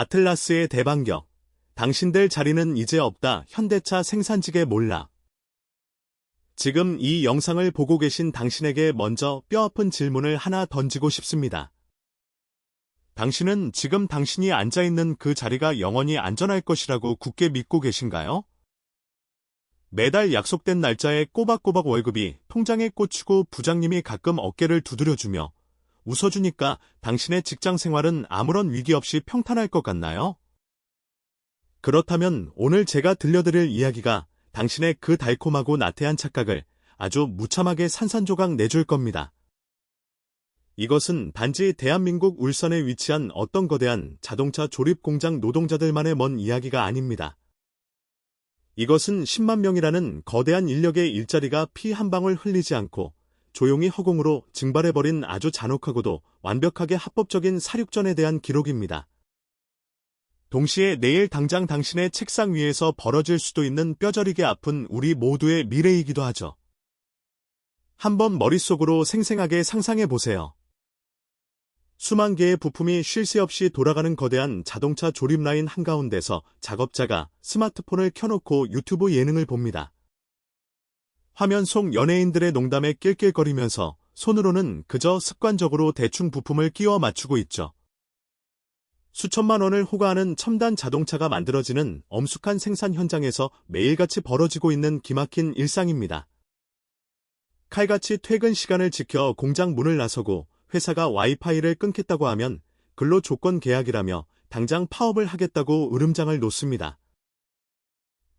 아틀라스의 대반격. 당신들 자리는 이제 없다. 현대차 생산직에 몰락. 지금 이 영상을 보고 계신 당신에게 먼저 뼈아픈 질문을 하나 던지고 싶습니다. 당신은 지금 당신이 앉아있는 그 자리가 영원히 안전할 것이라고 굳게 믿고 계신가요? 매달 약속된 날짜에 꼬박꼬박 월급이 통장에 꽂히고 부장님이 가끔 어깨를 두드려주며 웃어주니까 당신의 직장 생활은 아무런 위기 없이 평탄할 것 같나요? 그렇다면 오늘 제가 들려드릴 이야기가 당신의 그 달콤하고 나태한 착각을 아주 무참하게 산산조각 내줄 겁니다. 이것은 단지 대한민국 울산에 위치한 어떤 거대한 자동차 조립 공장 노동자들만의 먼 이야기가 아닙니다. 이것은 10만 명이라는 거대한 인력의 일자리가 피 한 방울 흘리지 않고 조용히 허공으로 증발해버린 아주 잔혹하고도 완벽하게 합법적인 사륙전에 대한 기록입니다. 동시에 내일 당장 당신의 책상 위에서 벌어질 수도 있는 뼈저리게 아픈 우리 모두의 미래이기도 하죠. 한번 머릿속으로 생생하게 상상해보세요. 수만 개의 부품이 쉴 새 없이 돌아가는 거대한 자동차 조립 라인 한가운데서 작업자가 스마트폰을 켜놓고 유튜브 예능을 봅니다. 화면 속 연예인들의 농담에 낄낄거리면서 손으로는 그저 습관적으로 대충 부품을 끼워 맞추고 있죠. 수천만 원을 호가하는 첨단 자동차가 만들어지는 엄숙한 생산 현장에서 매일같이 벌어지고 있는 기막힌 일상입니다. 칼같이 퇴근 시간을 지켜 공장 문을 나서고 회사가 와이파이를 끊겠다고 하면 근로조건 계약이라며 당장 파업을 하겠다고 으름장을 놓습니다.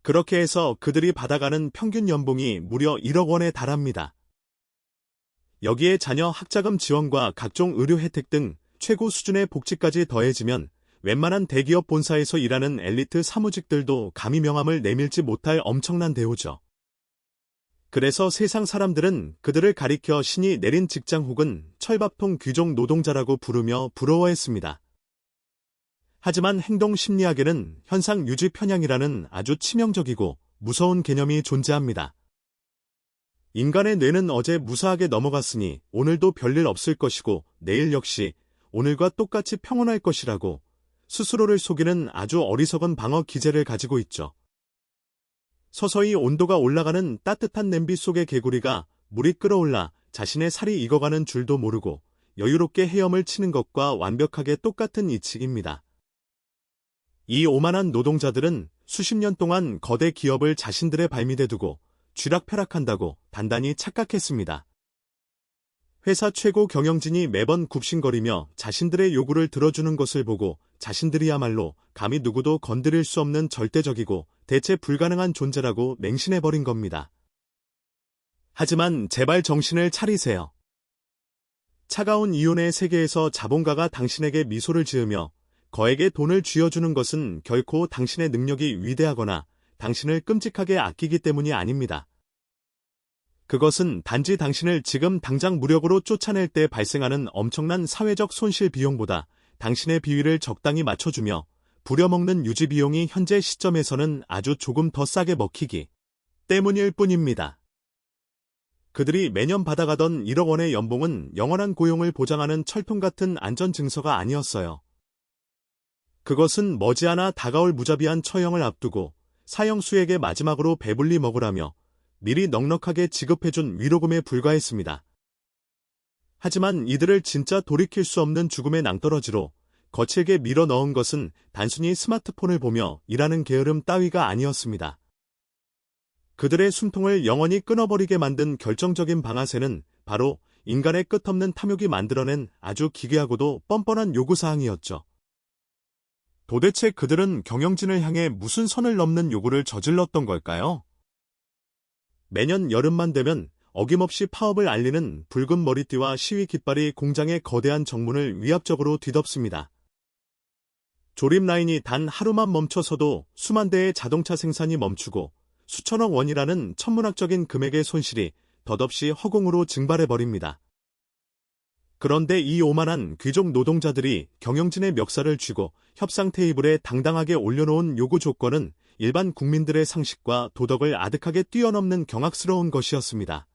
그렇게 해서 그들이 받아가는 평균 연봉이 무려 1억 원에 달합니다. 여기에 자녀 학자금 지원과 각종 의료 혜택 등 최고 수준의 복지까지 더해지면 웬만한 대기업 본사에서 일하는 엘리트 사무직들도 감히 명함을 내밀지 못할 엄청난 대우죠. 그래서 세상 사람들은 그들을 가리켜 신이 내린 직장 혹은 철밥통 귀족 노동자라고 부르며 부러워했습니다. 하지만 행동 심리학에는 현상 유지 편향이라는 아주 치명적이고 무서운 개념이 존재합니다. 인간의 뇌는 어제 무사하게 넘어갔으니 오늘도 별일 없을 것이고 내일 역시 오늘과 똑같이 평온할 것이라고 스스로를 속이는 아주 어리석은 방어 기제를 가지고 있죠. 서서히 온도가 올라가는 따뜻한 냄비 속의 개구리가 물이 끓어올라 자신의 살이 익어가는 줄도 모르고 여유롭게 헤엄을 치는 것과 완벽하게 똑같은 이치입니다. 이 오만한 노동자들은 수십 년 동안 거대 기업을 자신들의 발밑에 두고 쥐락펴락한다고 단단히 착각했습니다. 회사 최고 경영진이 매번 굽신거리며 자신들의 요구를 들어주는 것을 보고 자신들이야말로 감히 누구도 건드릴 수 없는 절대적이고 대체 불가능한 존재라고 맹신해버린 겁니다. 하지만 제발 정신을 차리세요. 차가운 이윤의 세계에서 자본가가 당신에게 미소를 지으며 거액의 돈을 쥐어주는 것은 결코 당신의 능력이 위대하거나 당신을 끔찍하게 아끼기 때문이 아닙니다. 그것은 단지 당신을 지금 당장 무력으로 쫓아낼 때 발생하는 엄청난 사회적 손실 비용보다 당신의 비위를 적당히 맞춰주며 부려먹는 유지 비용이 현재 시점에서는 아주 조금 더 싸게 먹히기 때문일 뿐입니다. 그들이 매년 받아가던 1억 원의 연봉은 영원한 고용을 보장하는 철통 같은 안전증서가 아니었어요. 그것은 머지않아 다가올 무자비한 처형을 앞두고 사형수에게 마지막으로 배불리 먹으라며 미리 넉넉하게 지급해준 위로금에 불과했습니다. 하지만 이들을 진짜 돌이킬 수 없는 죽음의 낭떠러지로 거칠게 밀어 넣은 것은 단순히 스마트폰을 보며 일하는 게으름 따위가 아니었습니다. 그들의 숨통을 영원히 끊어버리게 만든 결정적인 방아쇠는 바로 인간의 끝없는 탐욕이 만들어낸 아주 기괴하고도 뻔뻔한 요구사항이었죠. 도대체 그들은 경영진을 향해 무슨 선을 넘는 요구를 저질렀던 걸까요? 매년 여름만 되면 어김없이 파업을 알리는 붉은 머리띠와 시위 깃발이 공장의 거대한 정문을 위압적으로 뒤덮습니다. 조립 라인이 단 하루만 멈춰서도 수만 대의 자동차 생산이 멈추고 수천억 원이라는 천문학적인 금액의 손실이 덧없이 허공으로 증발해버립니다. 그런데 이 오만한 귀족 노동자들이 경영진의 멱살을 쥐고 협상 테이블에 당당하게 올려놓은 요구 조건은 일반 국민들의 상식과 도덕을 아득하게 뛰어넘는 경악스러운 것이었습니다.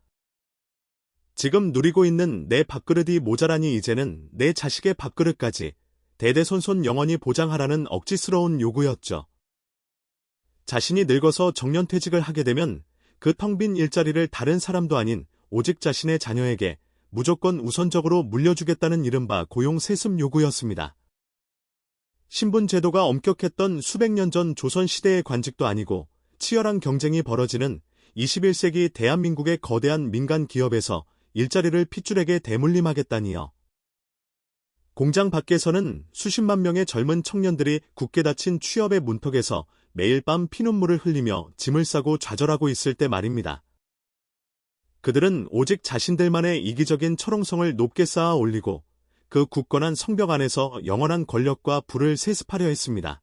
지금 누리고 있는 내 밥그릇이 모자라니 이제는 내 자식의 밥그릇까지 대대손손 영원히 보장하라는 억지스러운 요구였죠. 자신이 늙어서 정년퇴직을 하게 되면 그 텅 빈 일자리를 다른 사람도 아닌 오직 자신의 자녀에게 무조건 우선적으로 물려주겠다는 이른바 고용세습 요구였습니다. 신분제도가 엄격했던 수백 년 전 조선시대의 관직도 아니고 치열한 경쟁이 벌어지는 21세기 대한민국의 거대한 민간 기업에서 일자리를 핏줄에게 대물림하겠다니요. 공장 밖에서는 수십만 명의 젊은 청년들이 굳게 닫힌 취업의 문턱에서 매일 밤 피눈물을 흘리며 짐을 싸고 좌절하고 있을 때 말입니다. 그들은 오직 자신들만의 이기적인 철옹성을 높게 쌓아 올리고 그 굳건한 성벽 안에서 영원한 권력과 부를 세습하려 했습니다.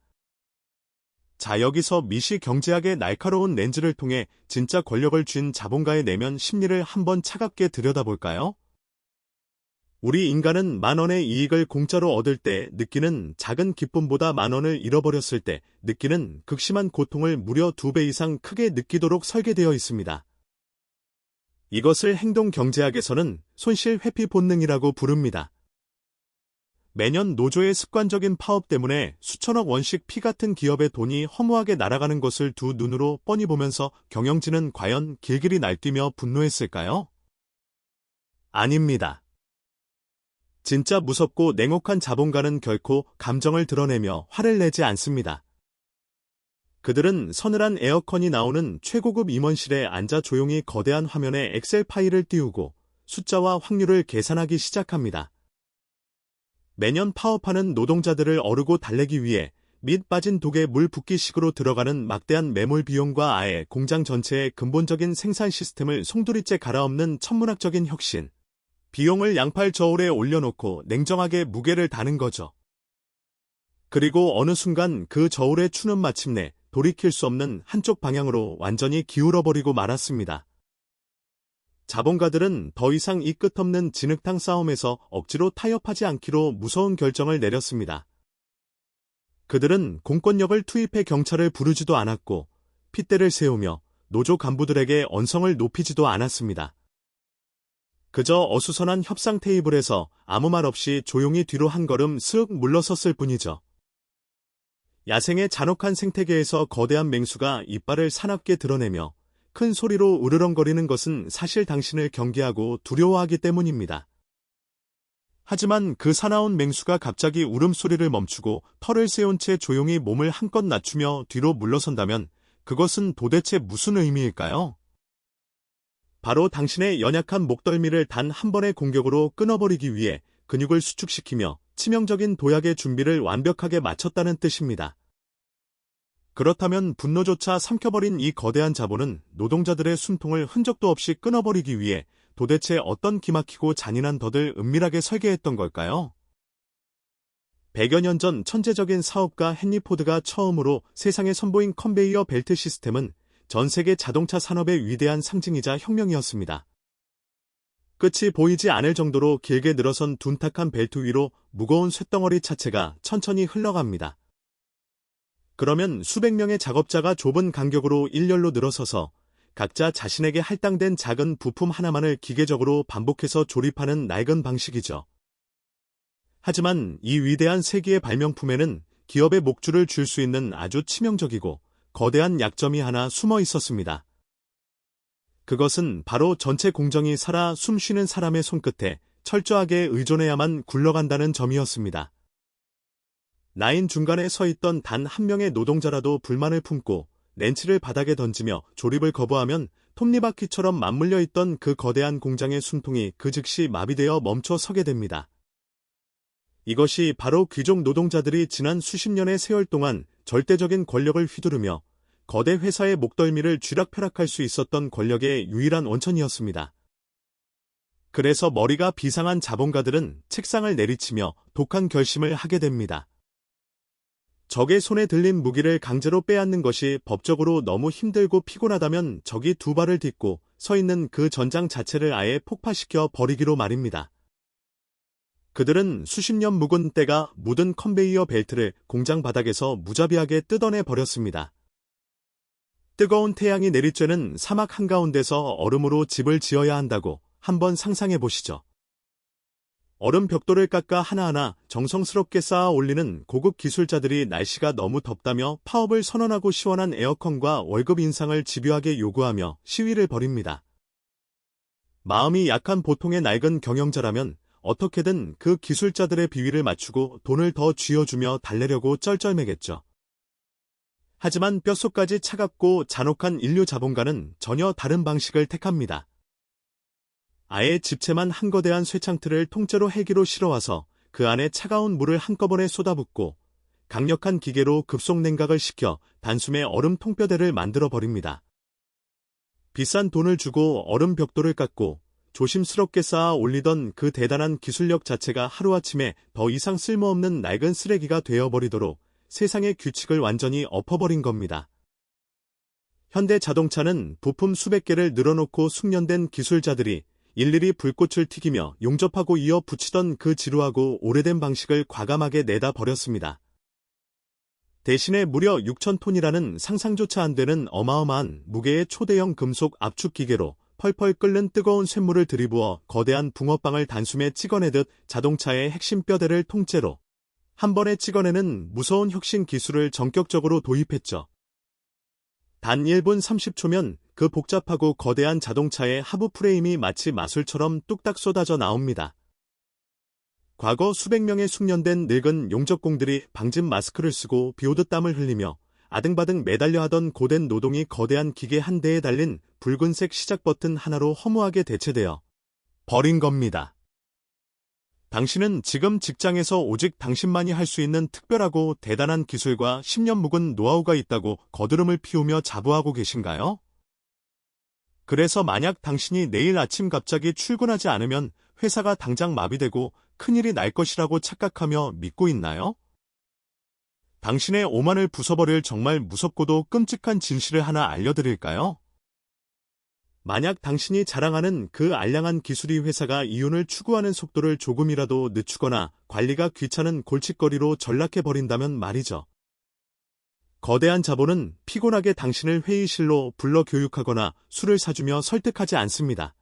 자, 여기서 미시경제학의 날카로운 렌즈를 통해 진짜 권력을 쥔 자본가의 내면 심리를 한번 차갑게 들여다볼까요? 우리 인간은 10,000원의 이익을 공짜로 얻을 때 느끼는 작은 기쁨보다 10,000원을 잃어버렸을 때 느끼는 극심한 고통을 무려 2배 이상 크게 느끼도록 설계되어 있습니다. 이것을 행동경제학에서는 손실회피 본능이라고 부릅니다. 매년 노조의 습관적인 파업 때문에 수천억 원씩 피 같은 기업의 돈이 허무하게 날아가는 것을 두 눈으로 뻔히 보면서 경영진은 과연 길길이 날뛰며 분노했을까요? 아닙니다. 진짜 무섭고 냉혹한 자본가는 결코 감정을 드러내며 화를 내지 않습니다. 그들은 서늘한 에어컨이 나오는 최고급 임원실에 앉아 조용히 거대한 화면에 엑셀 파일을 띄우고 숫자와 확률을 계산하기 시작합니다. 매년 파업하는 노동자들을 어르고 달래기 위해 밑 빠진 독에 물 붓기식으로 들어가는 막대한 매몰 비용과 아예 공장 전체의 근본적인 생산 시스템을 송두리째 갈아엎는 천문학적인 혁신. 비용을 양팔 저울에 올려놓고 냉정하게 무게를 다는 거죠. 그리고 어느 순간 그 저울의 추는 마침내 돌이킬 수 없는 한쪽 방향으로 완전히 기울어버리고 말았습니다. 자본가들은 더 이상 이 끝없는 진흙탕 싸움에서 억지로 타협하지 않기로 무서운 결정을 내렸습니다. 그들은 공권력을 투입해 경찰을 부르지도 않았고 핏대를 세우며 노조 간부들에게 언성을 높이지도 않았습니다. 그저 어수선한 협상 테이블에서 아무 말 없이 조용히 뒤로 한 걸음 쓱 물러섰을 뿐이죠. 야생의 잔혹한 생태계에서 거대한 맹수가 이빨을 사납게 드러내며 큰 소리로 으르렁거리는 것은 사실 당신을 경계하고 두려워하기 때문입니다. 하지만 그 사나운 맹수가 갑자기 울음소리를 멈추고 털을 세운 채 조용히 몸을 한껏 낮추며 뒤로 물러선다면 그것은 도대체 무슨 의미일까요? 바로 당신의 연약한 목덜미를 단 한 번의 공격으로 끊어버리기 위해 근육을 수축시키며 치명적인 도약의 준비를 완벽하게 마쳤다는 뜻입니다. 그렇다면 분노조차 삼켜버린 이 거대한 자본은 노동자들의 숨통을 흔적도 없이 끊어버리기 위해 도대체 어떤 기막히고 잔인한 덫을 은밀하게 설계했던 걸까요? 100여 년 전 천재적인 사업가 헨리 포드가 처음으로 세상에 선보인 컨베이어 벨트 시스템은 전 세계 자동차 산업의 위대한 상징이자 혁명이었습니다. 끝이 보이지 않을 정도로 길게 늘어선 둔탁한 벨트 위로 무거운 쇳덩어리 차체가 천천히 흘러갑니다. 그러면 수백 명의 작업자가 좁은 간격으로 일렬로 늘어서서 각자 자신에게 할당된 작은 부품 하나만을 기계적으로 반복해서 조립하는 낡은 방식이죠. 하지만 이 위대한 세기의 발명품에는 기업의 목줄을 줄 수 있는 아주 치명적이고 거대한 약점이 하나 숨어 있었습니다. 그것은 바로 전체 공정이 살아 숨쉬는 사람의 손끝에 철저하게 의존해야만 굴러간다는 점이었습니다. 라인 중간에 서 있던 단 한 명의 노동자라도 불만을 품고 렌치를 바닥에 던지며 조립을 거부하면 톱니바퀴처럼 맞물려 있던 그 거대한 공장의 숨통이 그 즉시 마비되어 멈춰 서게 됩니다. 이것이 바로 귀족 노동자들이 지난 수십 년의 세월 동안 절대적인 권력을 휘두르며 거대 회사의 목덜미를 쥐락펴락할 수 있었던 권력의 유일한 원천이었습니다. 그래서 머리가 비상한 자본가들은 책상을 내리치며 독한 결심을 하게 됩니다. 적의 손에 들린 무기를 강제로 빼앗는 것이 법적으로 너무 힘들고 피곤하다면 적이 두 발을 딛고 서 있는 그 전장 자체를 아예 폭파시켜 버리기로 말입니다. 그들은 수십 년 묵은 때가 묻은 컨베이어 벨트를 공장 바닥에서 무자비하게 뜯어내 버렸습니다. 뜨거운 태양이 내리쬐는 사막 한가운데서 얼음으로 집을 지어야 한다고 한번 상상해 보시죠. 얼음 벽돌을 깎아 하나하나 정성스럽게 쌓아 올리는 고급 기술자들이 날씨가 너무 덥다며 파업을 선언하고 시원한 에어컨과 월급 인상을 집요하게 요구하며 시위를 벌입니다. 마음이 약한 보통의 낡은 경영자라면 어떻게든 그 기술자들의 비위를 맞추고 돈을 더 쥐어주며 달래려고 쩔쩔매겠죠. 하지만 뼛속까지 차갑고 잔혹한 인류 자본가는 전혀 다른 방식을 택합니다. 아예 집채만 한 거대한 쇠창틀을 통째로 헬기로 실어와서 그 안에 차가운 물을 한꺼번에 쏟아붓고 강력한 기계로 급속 냉각을 시켜 단숨에 얼음 통뼈대를 만들어버립니다. 비싼 돈을 주고 얼음 벽돌을 깎고 조심스럽게 쌓아 올리던 그 대단한 기술력 자체가 하루아침에 더 이상 쓸모없는 낡은 쓰레기가 되어버리도록 세상의 규칙을 완전히 엎어버린 겁니다. 현대 자동차는 부품 수백 개를 늘어놓고 숙련된 기술자들이 일일이 불꽃을 튀기며 용접하고 이어 붙이던 그 지루하고 오래된 방식을 과감하게 내다 버렸습니다. 대신에 무려 6,000톤이라는 상상조차 안 되는 어마어마한 무게의 초대형 금속 압축 기계로 펄펄 끓는 뜨거운 쇳물을 들이부어 거대한 붕어빵을 단숨에 찍어내듯 자동차의 핵심 뼈대를 통째로 한 번에 찍어내는 무서운 혁신 기술을 전격적으로 도입했죠. 단 1분 30초면 그 복잡하고 거대한 자동차의 하부 프레임이 마치 마술처럼 뚝딱 쏟아져 나옵니다. 과거 수백 명의 숙련된 늙은 용접공들이 방진 마스크를 쓰고 비오듯 땀을 흘리며 아등바등 매달려 하던 고된 노동이 거대한 기계 한 대에 달린 붉은색 시작 버튼 하나로 허무하게 대체되어 버린 겁니다. 당신은 지금 직장에서 오직 당신만이 할 수 있는 특별하고 대단한 기술과 10년 묵은 노하우가 있다고 거드름을 피우며 자부하고 계신가요? 그래서 만약 당신이 내일 아침 갑자기 출근하지 않으면 회사가 당장 마비되고 큰일이 날 것이라고 착각하며 믿고 있나요? 당신의 오만을 부숴버릴 정말 무섭고도 끔찍한 진실을 하나 알려드릴까요? 만약 당신이 자랑하는 그 알량한 기술이 회사가 이윤을 추구하는 속도를 조금이라도 늦추거나 관리가 귀찮은 골칫거리로 전락해버린다면 말이죠. 거대한 자본은 피곤하게 당신을 회의실로 불러 교육하거나 술을 사주며 설득하지 않습니다.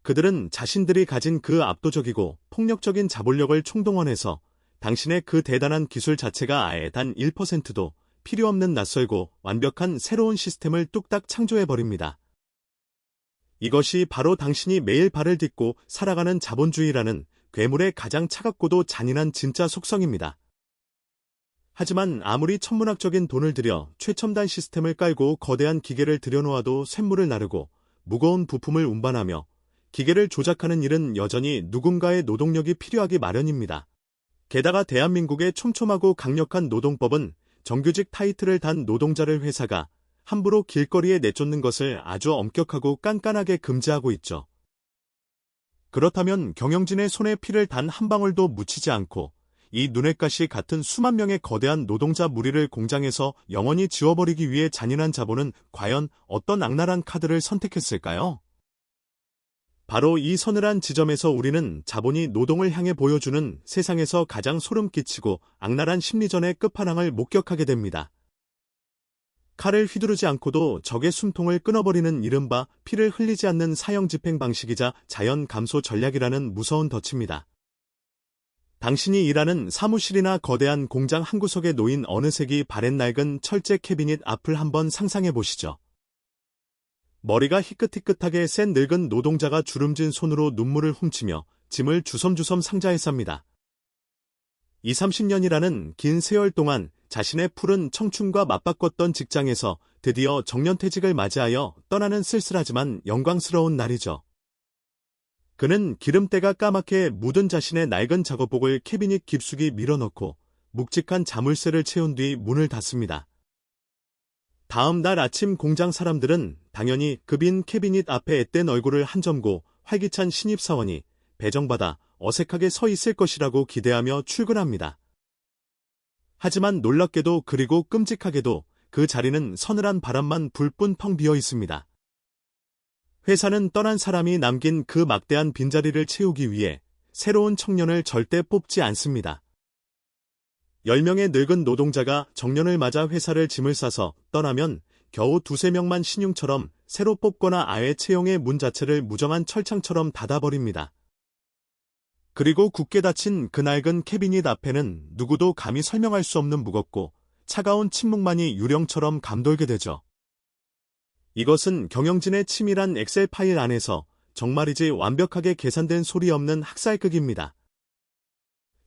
그들은 자신들이 가진 그 압도적이고 폭력적인 자본력을 총동원해서 당신의 그 대단한 기술 자체가 아예 단 1%도 필요 없는 낯설고 완벽한 새로운 시스템을 뚝딱 창조해버립니다. 이것이 바로 당신이 매일 발을 딛고 살아가는 자본주의라는 괴물의 가장 차갑고도 잔인한 진짜 속성입니다. 하지만 아무리 천문학적인 돈을 들여 최첨단 시스템을 깔고 거대한 기계를 들여놓아도 쇳물을 나르고 무거운 부품을 운반하며 기계를 조작하는 일은 여전히 누군가의 노동력이 필요하기 마련입니다. 게다가 대한민국의 촘촘하고 강력한 노동법은 정규직 타이틀을 단 노동자를 회사가 함부로 길거리에 내쫓는 것을 아주 엄격하고 깐깐하게 금지하고 있죠. 그렇다면 경영진의 손에 피를 단 한 방울도 묻히지 않고 이 눈엣 가시 같은 수만 명의 거대한 노동자 무리를 공장에서 영원히 지워버리기 위해 잔인한 자본은 과연 어떤 악랄한 카드를 선택했을까요? 바로 이 서늘한 지점에서 우리는 자본이 노동을 향해 보여주는 세상에서 가장 소름 끼치고 악랄한 심리전의 끝판왕을 목격하게 됩니다. 칼을 휘두르지 않고도 적의 숨통을 끊어버리는 이른바 피를 흘리지 않는 사형 집행 방식이자 자연 감소 전략이라는 무서운 덫입니다. 당신이 일하는 사무실이나 거대한 공장 한 구석에 놓인 어느 색이 바랜 낡은 철제 캐비닛 앞을 한번 상상해 보시죠. 머리가 희끗희끗하게 센 늙은 노동자가 주름진 손으로 눈물을 훔치며 짐을 주섬주섬 상자에 쌉니다. 20-30년이라는 긴 세월 동안 자신의 푸른 청춘과 맞바꿨던 직장에서 드디어 정년퇴직을 맞이하여 떠나는 쓸쓸하지만 영광스러운 날이죠. 그는 기름때가 까맣게 묻은 자신의 낡은 작업복을 캐비닛 깊숙이 밀어넣고 묵직한 자물쇠를 채운 뒤 문을 닫습니다. 다음 날 아침 공장 사람들은 당연히 그 빈 캐비닛 앞에 앳된 얼굴을 한 점고 활기찬 신입사원이 배정받아 어색하게 서 있을 것이라고 기대하며 출근합니다. 하지만 놀랍게도 그리고 끔찍하게도 그 자리는 서늘한 바람만 불뿐 텅 비어 있습니다. 회사는 떠난 사람이 남긴 그 막대한 빈자리를 채우기 위해 새로운 청년을 절대 뽑지 않습니다. 10명의 늙은 노동자가 정년을 맞아 회사를 짐을 싸서 떠나면 겨우 2-3명만 신용처럼 새로 뽑거나 아예 채용의 문 자체를 무정한 철창처럼 닫아버립니다. 그리고 굳게 닫힌 그 낡은 캐비닛 앞에는 누구도 감히 설명할 수 없는 무겁고 차가운 침묵만이 유령처럼 감돌게 되죠. 이것은 경영진의 치밀한 엑셀 파일 안에서 정말이지 완벽하게 계산된 소리 없는 학살극입니다.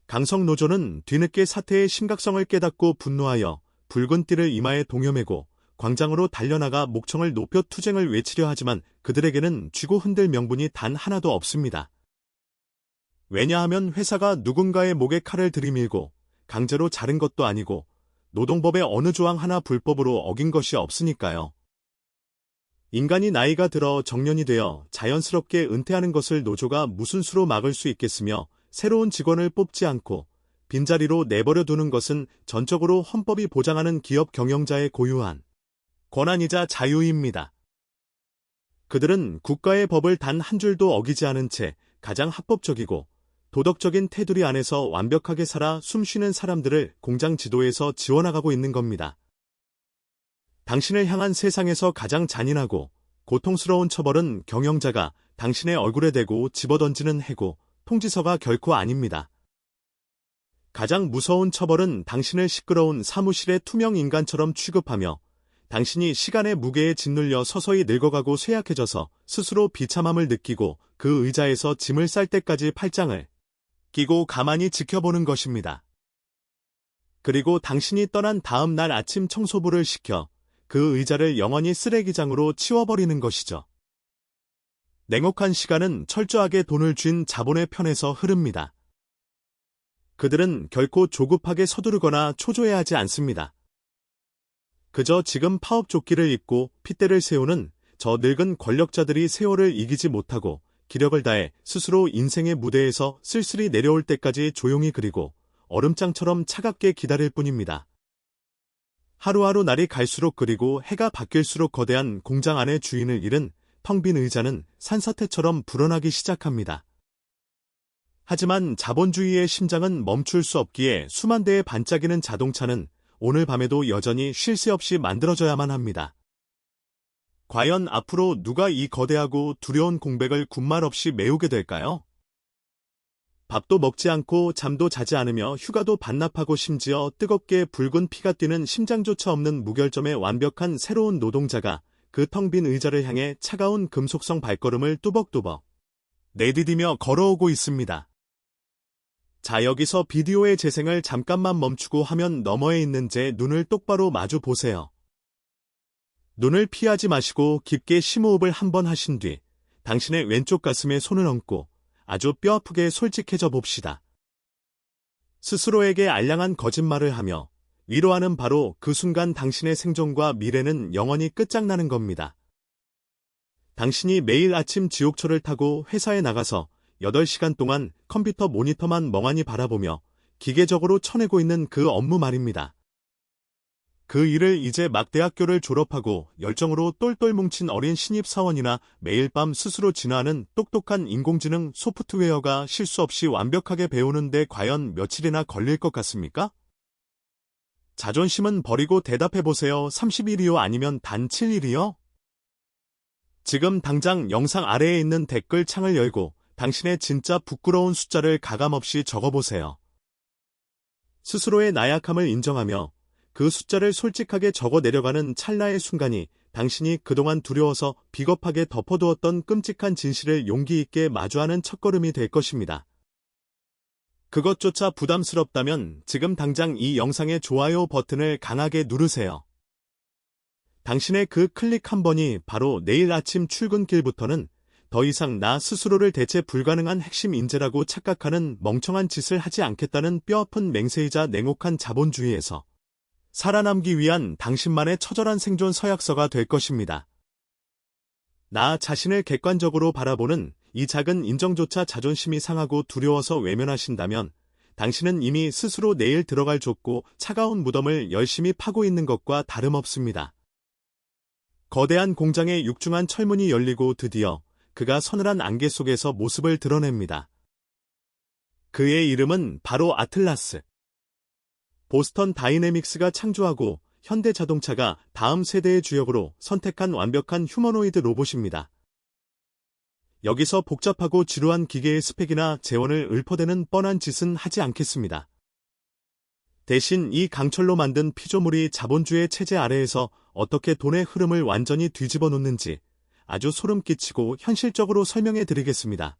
강성 노조는 뒤늦게 사태의 심각성을 깨닫고 분노하여 붉은 띠를 이마에 동여매고 광장으로 달려나가 목청을 높여 투쟁을 외치려 하지만 그들에게는 쥐고 흔들 명분이 단 하나도 없습니다. 왜냐하면 회사가 누군가의 목에 칼을 들이밀고 강제로 자른 것도 아니고 노동법의 어느 조항 하나 불법으로 어긴 것이 없으니까요. 인간이 나이가 들어 정년이 되어 자연스럽게 은퇴하는 것을 노조가 무슨 수로 막을 수 있겠으며 새로운 직원을 뽑지 않고 빈자리로 내버려 두는 것은 전적으로 헌법이 보장하는 기업 경영자의 고유한 권한이자 자유입니다. 그들은 국가의 법을 단 한 줄도 어기지 않은 채 가장 합법적이고 도덕적인 테두리 안에서 완벽하게 살아 숨쉬는 사람들을 공장 지도에서 지원하고 있는 겁니다. 당신을 향한 세상에서 가장 잔인하고 고통스러운 처벌은 경영자가 당신의 얼굴에 대고 집어던지는 해고, 통지서가 결코 아닙니다. 가장 무서운 처벌은 당신을 시끄러운 사무실의 투명 인간처럼 취급하며 당신이 시간의 무게에 짓눌려 서서히 늙어가고 쇠약해져서 스스로 비참함을 느끼고 그 의자에서 짐을 쌀 때까지 팔짱을 끼고 가만히 지켜보는 것입니다. 그리고 당신이 떠난 다음 날 아침 청소부를 시켜 그 의자를 영원히 쓰레기장으로 치워버리는 것이죠. 냉혹한 시간은 철저하게 돈을 쥔 자본의 편에서 흐릅니다. 그들은 결코 조급하게 서두르거나 초조해하지 않습니다. 그저 지금 파업조끼를 입고 핏대를 세우는 저 늙은 권력자들이 세월을 이기지 못하고 기력을 다해 스스로 인생의 무대에서 쓸쓸히 내려올 때까지 조용히 그리고 얼음장처럼 차갑게 기다릴 뿐입니다. 하루하루 날이 갈수록 그리고 해가 바뀔수록 거대한 공장 안의 주인을 잃은 텅 빈 의자는 산사태처럼 불어나기 시작합니다. 하지만 자본주의의 심장은 멈출 수 없기에 수만 대의 반짝이는 자동차는 오늘 밤에도 여전히 쉴 새 없이 만들어져야만 합니다. 과연 앞으로 누가 이 거대하고 두려운 공백을 군말 없이 메우게 될까요? 밥도 먹지 않고 잠도 자지 않으며 휴가도 반납하고 심지어 뜨겁게 붉은 피가 뛰는 심장조차 없는 무결점의 완벽한 새로운 노동자가 그 텅 빈 의자를 향해 차가운 금속성 발걸음을 뚜벅뚜벅 내디디며 걸어오고 있습니다. 자, 여기서 비디오의 재생을 잠깐만 멈추고 화면 너머에 있는 제 눈을 똑바로 마주 보세요. 눈을 피하지 마시고 깊게 심호흡을 한번 하신 뒤 당신의 왼쪽 가슴에 손을 얹고 아주 뼈아프게 솔직해져 봅시다. 스스로에게 알량한 거짓말을 하며 위로하는 바로 그 순간 당신의 생존과 미래는 영원히 끝장나는 겁니다. 당신이 매일 아침 지옥철을 타고 회사에 나가서 8시간 동안 컴퓨터 모니터만 멍하니 바라보며 기계적으로 쳐내고 있는 그 업무 말입니다. 그 일을 이제 막 대학교를 졸업하고 열정으로 똘똘 뭉친 어린 신입사원이나 매일 밤 스스로 진화하는 똑똑한 인공지능 소프트웨어가 실수 없이 완벽하게 배우는데 과연 며칠이나 걸릴 것 같습니까? 자존심은 버리고 대답해보세요. 30일이요? 아니면 단 7일이요? 지금 당장 영상 아래에 있는 댓글 창을 열고 당신의 진짜 부끄러운 숫자를 가감없이 적어보세요. 스스로의 나약함을 인정하며 그 숫자를 솔직하게 적어 내려가는 찰나의 순간이 당신이 그동안 두려워서 비겁하게 덮어두었던 끔찍한 진실을 용기 있게 마주하는 첫걸음이 될 것입니다. 그것조차 부담스럽다면 지금 당장 이 영상의 좋아요 버튼을 강하게 누르세요. 당신의 그 클릭 한 번이 바로 내일 아침 출근길부터는 더 이상 나 스스로를 대체 불가능한 핵심 인재라고 착각하는 멍청한 짓을 하지 않겠다는 뼈아픈 맹세이자 냉혹한 자본주의에서 살아남기 위한 당신만의 처절한 생존 서약서가 될 것입니다. 나 자신을 객관적으로 바라보는 이 작은 인정조차 자존심이 상하고 두려워서 외면하신다면 당신은 이미 스스로 내일 들어갈 좁고 차가운 무덤을 열심히 파고 있는 것과 다름없습니다. 거대한 공장의 육중한 철문이 열리고 드디어 그가 서늘한 안개 속에서 모습을 드러냅니다. 그의 이름은 바로 아틀라스. 보스턴 다이내믹스가 창조하고 현대자동차가 다음 세대의 주역으로 선택한 완벽한 휴머노이드 로봇입니다. 여기서 복잡하고 지루한 기계의 스펙이나 재원을 읊어대는 뻔한 짓은 하지 않겠습니다. 대신 이 강철로 만든 피조물이 자본주의 체제 아래에서 어떻게 돈의 흐름을 완전히 뒤집어 놓는지 아주 소름 끼치고 현실적으로 설명해 드리겠습니다.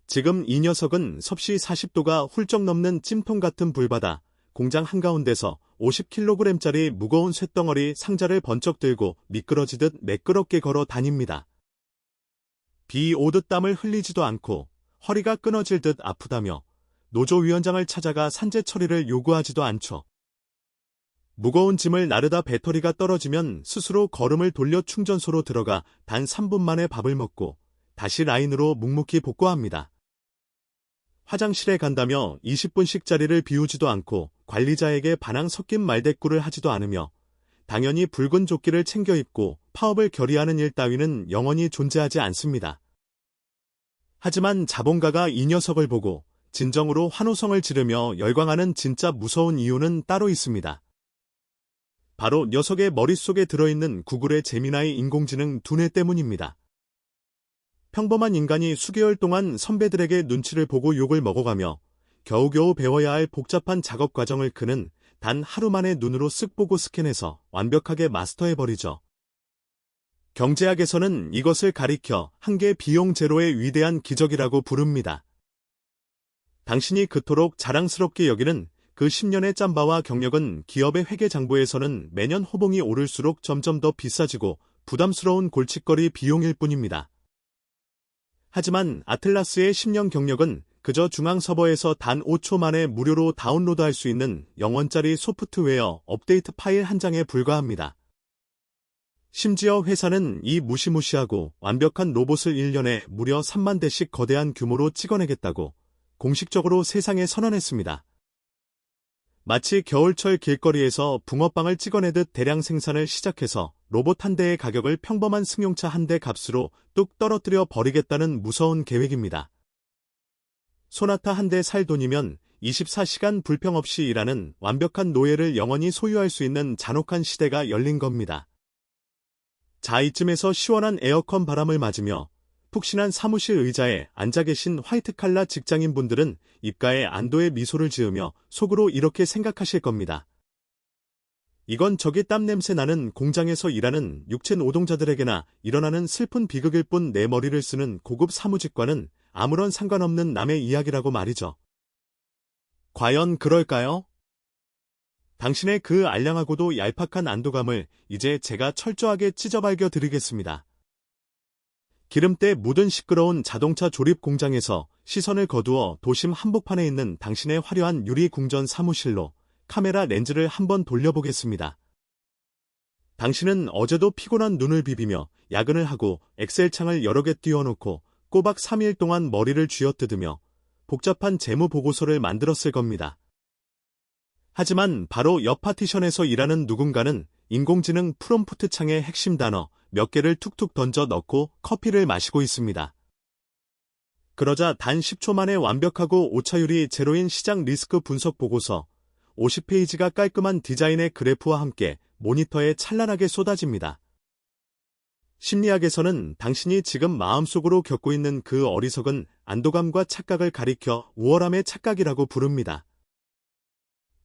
지금 이 녀석은 섭씨 40도가 훌쩍 넘는 찜통 같은 불바다, 공장 한가운데서 50kg짜리 무거운 쇳덩어리 상자를 번쩍 들고 미끄러지듯 매끄럽게 걸어 다닙니다. 비 오듯 땀을 흘리지도 않고 허리가 끊어질 듯 아프다며 노조위원장을 찾아가 산재 처리를 요구하지도 않죠. 무거운 짐을 나르다 배터리가 떨어지면 스스로 걸음을 돌려 충전소로 들어가 단 3분 만에 밥을 먹고 다시 라인으로 묵묵히 복구합니다. 화장실에 간다며 20분씩 자리를 비우지도 않고 관리자에게 반항 섞인 말대꾸를 하지도 않으며 당연히 붉은 조끼를 챙겨 입고 파업을 결의하는 일 따위는 영원히 존재하지 않습니다. 하지만 자본가가 이 녀석을 보고 진정으로 환호성을 지르며 열광하는 진짜 무서운 이유는 따로 있습니다. 바로 녀석의 머릿속에 들어있는 구글의 제미나이 인공지능 두뇌 때문입니다. 평범한 인간이 수개월 동안 선배들에게 눈치를 보고 욕을 먹어가며 겨우겨우 배워야 할 복잡한 작업 과정을 그는 단 하루 만에 눈으로 쓱 보고 스캔해서 완벽하게 마스터해버리죠. 경제학에서는 이것을 가리켜 한계 비용 제로의 위대한 기적이라고 부릅니다. 당신이 그토록 자랑스럽게 여기는 그 10년의 짬바와 경력은 기업의 회계장부에서는 매년 호봉이 오를수록 점점 더 비싸지고 부담스러운 골칫거리 비용일 뿐입니다. 하지만 아틀라스의 10년 경력은 그저 중앙 서버에서 단 5초 만에 무료로 다운로드할 수 있는 0원짜리 소프트웨어 업데이트 파일 한 장에 불과합니다. 심지어 회사는 이 무시무시하고 완벽한 로봇을 1년에 무려 3만 대씩 거대한 규모로 찍어내겠다고 공식적으로 세상에 선언했습니다. 마치 겨울철 길거리에서 붕어빵을 찍어내듯 대량 생산을 시작해서 로봇 한 대의 가격을 평범한 승용차 한 대 값으로 뚝 떨어뜨려 버리겠다는 무서운 계획입니다. 소나타 한 대 살 돈이면 24시간 불평 없이 일하는 완벽한 노예를 영원히 소유할 수 있는 잔혹한 시대가 열린 겁니다. 자, 이쯤에서 시원한 에어컨 바람을 맞으며 푹신한 사무실 의자에 앉아 계신 화이트칼라 직장인분들은 입가에 안도의 미소를 지으며 속으로 이렇게 생각하실 겁니다. 이건 저기 땀냄새 나는 공장에서 일하는 육체 노동자들에게나 일어나는 슬픈 비극일 뿐 내 머리를 쓰는 고급 사무직과는 아무런 상관없는 남의 이야기라고 말이죠. 과연 그럴까요? 당신의 그 알량하고도 얄팍한 안도감을 이제 제가 철저하게 찢어발겨 드리겠습니다. 기름때 묻은 시끄러운 자동차 조립 공장에서 시선을 거두어 도심 한복판에 있는 당신의 화려한 유리 궁전 사무실로 카메라 렌즈를 한번 돌려보겠습니다. 당신은 어제도 피곤한 눈을 비비며 야근을 하고 엑셀 창을 여러 개 띄워놓고 꼬박 3일 동안 머리를 쥐어뜯으며 복잡한 재무 보고서를 만들었을 겁니다. 하지만 바로 옆 파티션에서 일하는 누군가는 인공지능 프롬프트 창의 핵심 단어 몇 개를 툭툭 던져 넣고 커피를 마시고 있습니다. 그러자 단 10초 만에 완벽하고 오차율이 제로인 시장 리스크 분석 보고서 50페이지가 깔끔한 디자인의 그래프와 함께 모니터에 찬란하게 쏟아집니다. 심리학에서는 당신이 지금 마음속으로 겪고 있는 그 어리석은 안도감과 착각을 가리켜 우월함의 착각이라고 부릅니다.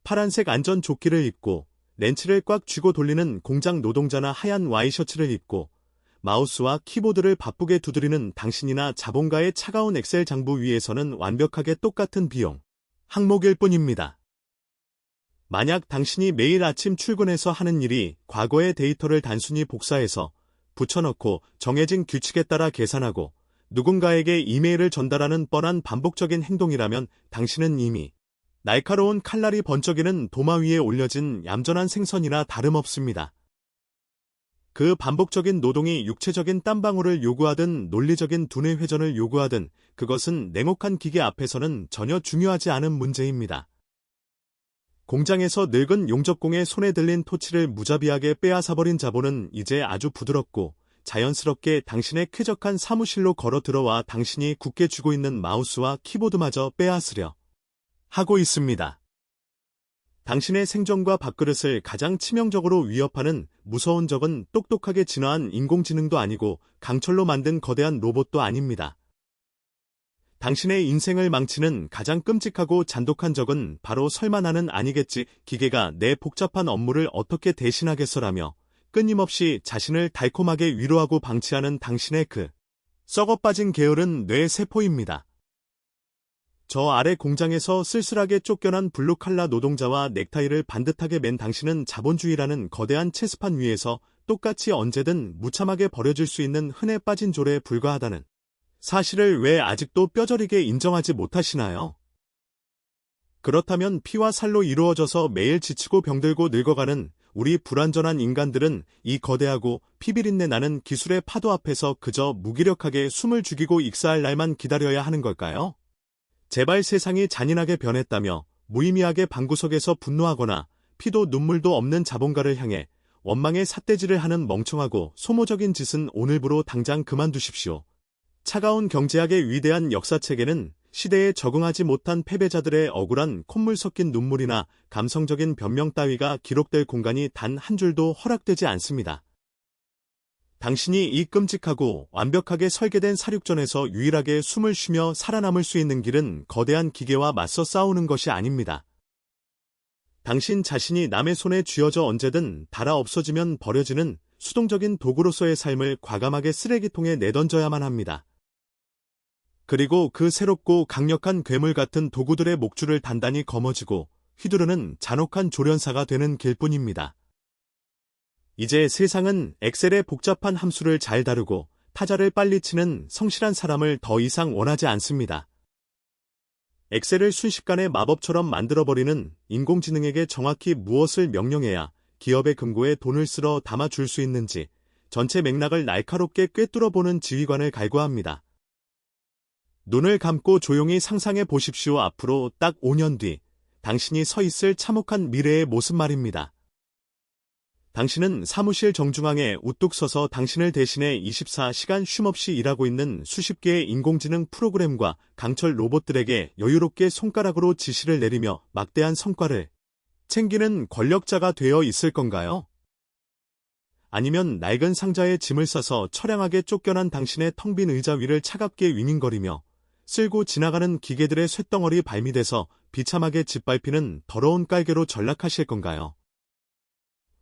파란색 안전조끼를 입고 렌치를 꽉 쥐고 돌리는 공장 노동자나 하얀 와이셔츠를 입고 마우스와 키보드를 바쁘게 두드리는 당신이나 자본가의 차가운 엑셀 장부 위에서는 완벽하게 똑같은 비용, 항목일 뿐입니다. 만약 당신이 매일 아침 출근해서 하는 일이 과거의 데이터를 단순히 복사해서 붙여넣고 정해진 규칙에 따라 계산하고 누군가에게 이메일을 전달하는 뻔한 반복적인 행동이라면 당신은 이미 날카로운 칼날이 번쩍이는 도마 위에 올려진 얌전한 생선이나 다름없습니다. 그 반복적인 노동이 육체적인 땀방울을 요구하든 논리적인 두뇌 회전을 요구하든 그것은 냉혹한 기계 앞에서는 전혀 중요하지 않은 문제입니다. 공장에서 늙은 용접공의 손에 들린 토치를 무자비하게 빼앗아버린 자본은 이제 아주 부드럽고 자연스럽게 당신의 쾌적한 사무실로 걸어 들어와 당신이 굳게 쥐고 있는 마우스와 키보드마저 빼앗으려 하고 있습니다. 당신의 생존과 밥그릇을 가장 치명적으로 위협하는 무서운 적은 똑똑하게 진화한 인공지능도 아니고 강철로 만든 거대한 로봇도 아닙니다. 당신의 인생을 망치는 가장 끔찍하고 잔독한 적은 바로 설마 나는 아니겠지, 기계가 내 복잡한 업무를 어떻게 대신하겠어라며 끊임없이 자신을 달콤하게 위로하고 방치하는 당신의 그 썩어빠진 게으른 뇌 세포입니다. 저 아래 공장에서 쓸쓸하게 쫓겨난 블루칼라 노동자와 넥타이를 반듯하게 맨 당신은 자본주의라는 거대한 체스판 위에서 똑같이 언제든 무참하게 버려질 수 있는 흔해 빠진 졸에 불과하다는 사실을 왜 아직도 뼈저리게 인정하지 못하시나요? 그렇다면 피와 살로 이루어져서 매일 지치고 병들고 늙어가는 우리 불완전한 인간들은 이 거대하고 피비린내 나는 기술의 파도 앞에서 그저 무기력하게 숨을 죽이고 익사할 날만 기다려야 하는 걸까요? 제발 세상이 잔인하게 변했다며 무의미하게 방구석에서 분노하거나 피도 눈물도 없는 자본가를 향해 원망의 삿대질을 하는 멍청하고 소모적인 짓은 오늘부로 당장 그만두십시오. 차가운 경제학의 위대한 역사책에는 시대에 적응하지 못한 패배자들의 억울한 콧물 섞인 눈물이나 감성적인 변명 따위가 기록될 공간이 단 한 줄도 허락되지 않습니다. 당신이 이 끔찍하고 완벽하게 설계된 사륙전에서 유일하게 숨을 쉬며 살아남을 수 있는 길은 거대한 기계와 맞서 싸우는 것이 아닙니다. 당신 자신이 남의 손에 쥐어져 언제든 닳아 없어지면 버려지는 수동적인 도구로서의 삶을 과감하게 쓰레기통에 내던져야만 합니다. 그리고 그 새롭고 강력한 괴물 같은 도구들의 목줄을 단단히 거머쥐고 휘두르는 잔혹한 조련사가 되는 길뿐입니다. 이제 세상은 엑셀의 복잡한 함수를 잘 다루고 타자를 빨리 치는 성실한 사람을 더 이상 원하지 않습니다. 엑셀을 순식간에 마법처럼 만들어버리는 인공지능에게 정확히 무엇을 명령해야 기업의 금고에 돈을 쓸어 담아줄 수 있는지 전체 맥락을 날카롭게 꿰뚫어보는 지휘관을 갈구합니다. 눈을 감고 조용히 상상해 보십시오. 앞으로 딱 5년 뒤 당신이 서 있을 참혹한 미래의 모습 말입니다. 당신은 사무실 정중앙에 우뚝 서서 당신을 대신해 24시간 쉼없이 일하고 있는 수십 개의 인공지능 프로그램과 강철 로봇들에게 여유롭게 손가락으로 지시를 내리며 막대한 성과를 챙기는 권력자가 되어 있을 건가요? 아니면 낡은 상자에 짐을 싸서 처량하게 쫓겨난 당신의 텅 빈 의자 위를 차갑게 윙윙거리며 쓸고 지나가는 기계들의 쇳덩어리 발밑에서 비참하게 짓밟히는 더러운 깔개로 전락하실 건가요?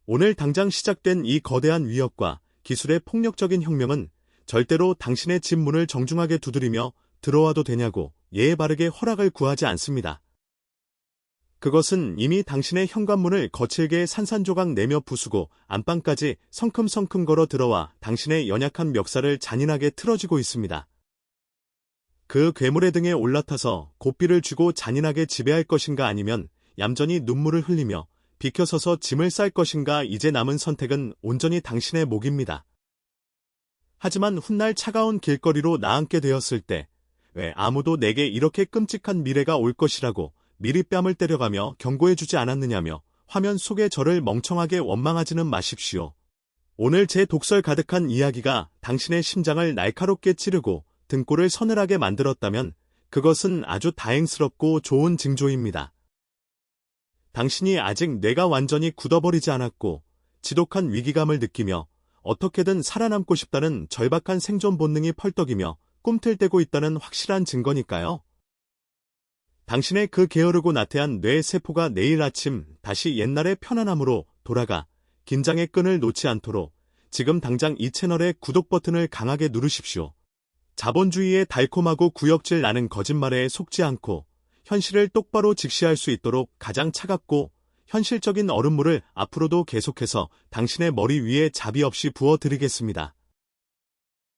오늘 당장 시작된 이 거대한 위협과 기술의 폭력적인 혁명은 절대로 당신의 집 문을 정중하게 두드리며 들어와도 되냐고 예의 바르게 허락을 구하지 않습니다. 그것은 이미 당신의 현관문을 거칠게 산산조각 내며 부수고 안방까지 성큼성큼 걸어 들어와 당신의 연약한 멱살을 잔인하게 틀어쥐고 있습니다. 그 괴물의 등에 올라타서 고삐를 쥐고 잔인하게 지배할 것인가, 아니면 얌전히 눈물을 흘리며 비켜서서 짐을 쌀 것인가. 이제 남은 선택은 온전히 당신의 몫입니다. 하지만 훗날 차가운 길거리로 나앉게 되었을 때 왜 아무도 내게 이렇게 끔찍한 미래가 올 것이라고 미리 뺨을 때려가며 경고해주지 않았느냐며 화면 속의 저를 멍청하게 원망하지는 마십시오. 오늘 제 독설 가득한 이야기가 당신의 심장을 날카롭게 찌르고 등골을 서늘하게 만들었다면 그것은 아주 다행스럽고 좋은 징조입니다. 당신이 아직 뇌가 완전히 굳어버리지 않았고 지독한 위기감을 느끼며 어떻게든 살아남고 싶다는 절박한 생존 본능이 펄떡이며 꿈틀대고 있다는 확실한 증거니까요. 당신의 그 게으르고 나태한 뇌 세포가 내일 아침 다시 옛날의 편안함으로 돌아가 긴장의 끈을 놓지 않도록 지금 당장 이 채널의 구독 버튼을 강하게 누르십시오. 자본주의의 달콤하고 구역질 나는 거짓말에 속지 않고 현실을 똑바로 직시할 수 있도록 가장 차갑고 현실적인 얼음물을 앞으로도 계속해서 당신의 머리 위에 자비 없이 부어드리겠습니다.